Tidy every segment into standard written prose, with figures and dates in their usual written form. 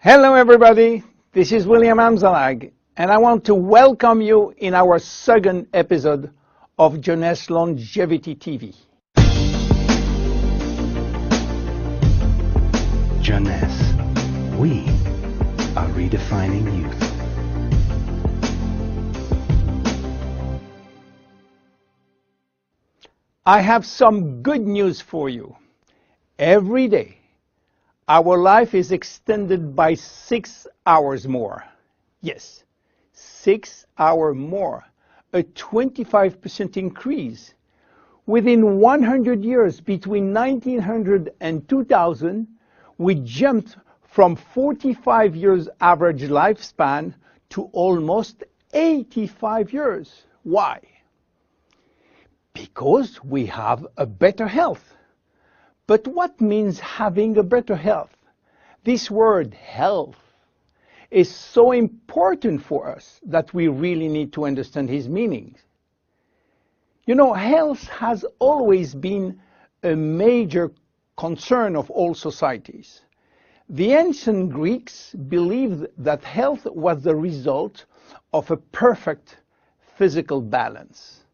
Hello everybody, this is William Amzalag, and I want to welcome you in our second episode of Jeunesse Longevity TV. Jeunesse, we are redefining youth. I have some good news for you. Every day, our life is extended by 6 hours more. Yes, 6 hours more, a 25% increase. Within 100 years, between 1900 and 2000, we jumped from 45 years average lifespan to almost 85 years. Why? Because we have a better health. But what means having a better health? This word health is so important for us that we really need to understand his meaning. You know, health has always been a major concern of all societies. The ancient Greeks believed that health was the result of a perfect physical balance.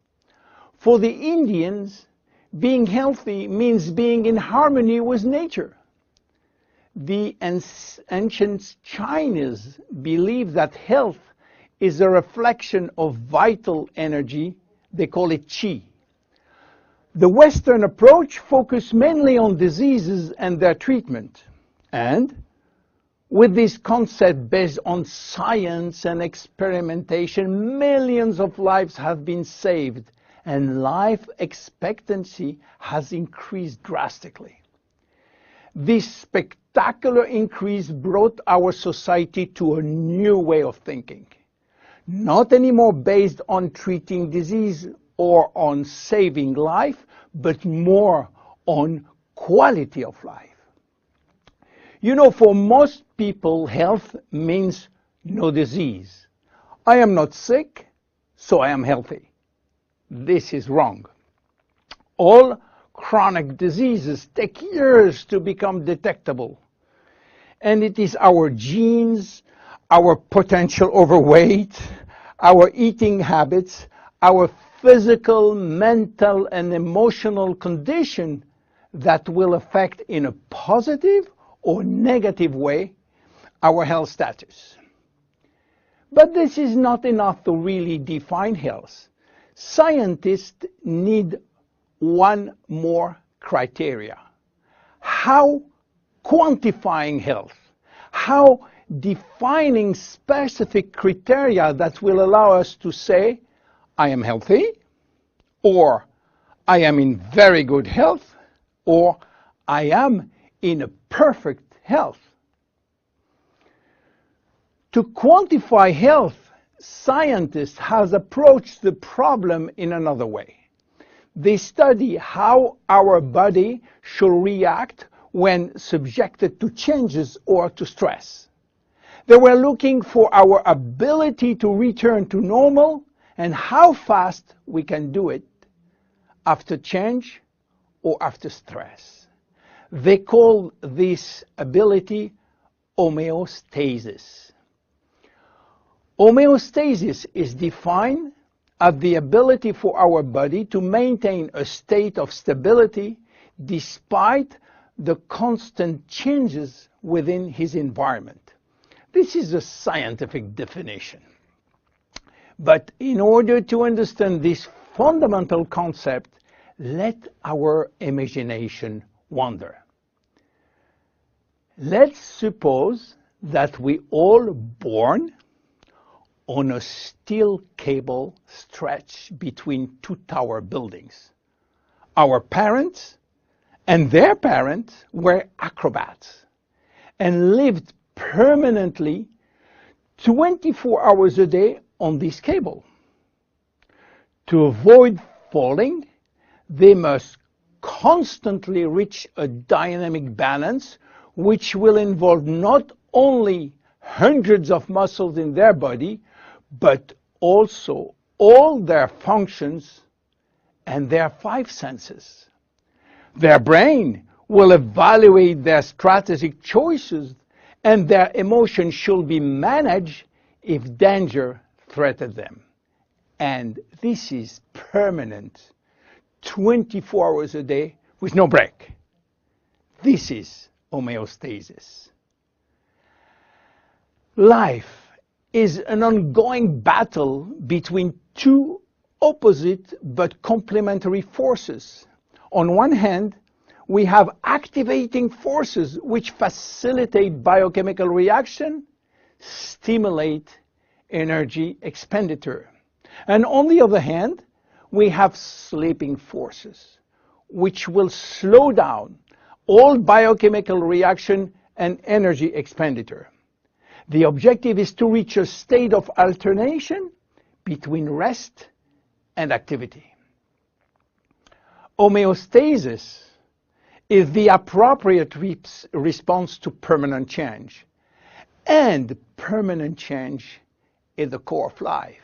For the Indians, being healthy means being in harmony with nature. The ancient Chinese believe that health is a reflection of vital energy. They call it qi. The Western approach focuses mainly on diseases and their treatment. And with this concept based on science and experimentation, millions of lives have been saved and life expectancy has increased drastically. This spectacular increase brought our society to a new way of thinking, not anymore based on treating disease or on saving life, but more on quality of life. You know, for most people, health means no disease. I am not sick, so I am healthy. This is wrong. All chronic diseases take years to become detectable. And it is our genes, our potential overweight, our eating habits, our physical, mental, and emotional condition that will affect in a positive or negative way our health status. But this is not enough to really define health. Scientists need one more criteria. How quantifying health? How defining specific criteria that will allow us to say, I am healthy, or I am in very good health, or I am in a perfect health. To quantify health, scientists have approached the problem in another way. They study how our body should react when subjected to changes or to stress. They were looking for our ability to return to normal and how fast we can do it after change or after stress. They call this ability homeostasis. Homeostasis is defined as the ability for our body to maintain a state of stability despite the constant changes within his environment. This is a scientific definition. But in order to understand this fundamental concept, let our imagination wander. Let's suppose that we all born on a steel cable stretch between two tower buildings. Our parents and their parents were acrobats and lived permanently 24 hours a day on this cable. To avoid falling, they must constantly reach a dynamic balance, which will involve not only hundreds of muscles in their body, but also all their functions and their 5 senses. Their brain will evaluate their strategic choices and their emotions should be managed if danger threatens them. And this is permanent, 24 hours a day with no break. This is homeostasis. Life is an ongoing battle between two opposite but complementary forces. On one hand, we have activating forces which facilitate biochemical reaction, stimulate energy expenditure. And on the other hand, we have sleeping forces which will slow down all biochemical reaction and energy expenditure. The objective is to reach a state of alternation between rest and activity. Homeostasis is the appropriate response to permanent change. And permanent change is the core of life.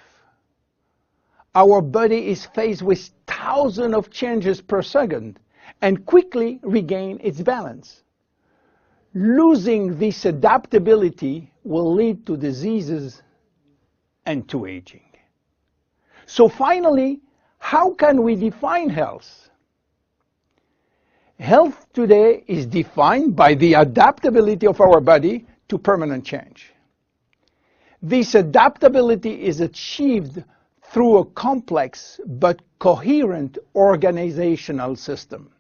Our body is faced with thousands of changes per second and quickly regain its balance. Losing this adaptability will lead to diseases and to aging. So finally, how can we define health? Health today is defined by the adaptability of our body to permanent change. This adaptability is achieved through a complex but coherent organizational system,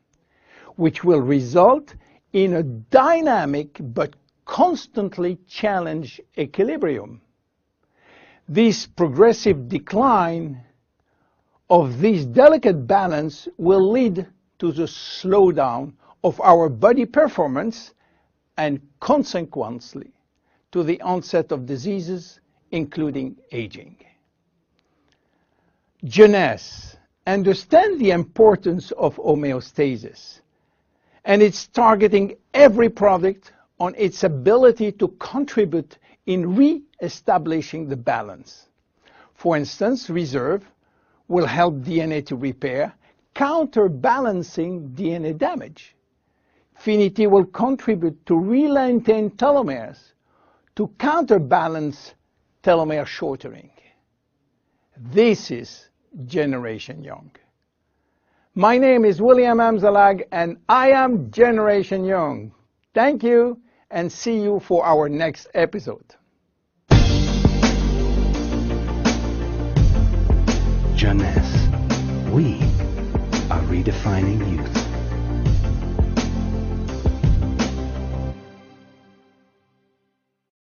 which will result in a dynamic but constantly challenged equilibrium. This progressive decline of this delicate balance will lead to the slowdown of our body performance and consequently to the onset of diseases, including aging. Jeunesse understands the importance of homeostasis, and it's targeting every product on its ability to contribute in re-establishing the balance. For instance, Reserve will help DNA to repair, counterbalancing DNA damage. Finity will contribute to re-lengthen telomeres to counterbalance telomere shortening. This is Generation Young. My name is William Amzalag, and I am Generation Young. Thank you, and see you for our next episode. Jeunesse, we are redefining youth.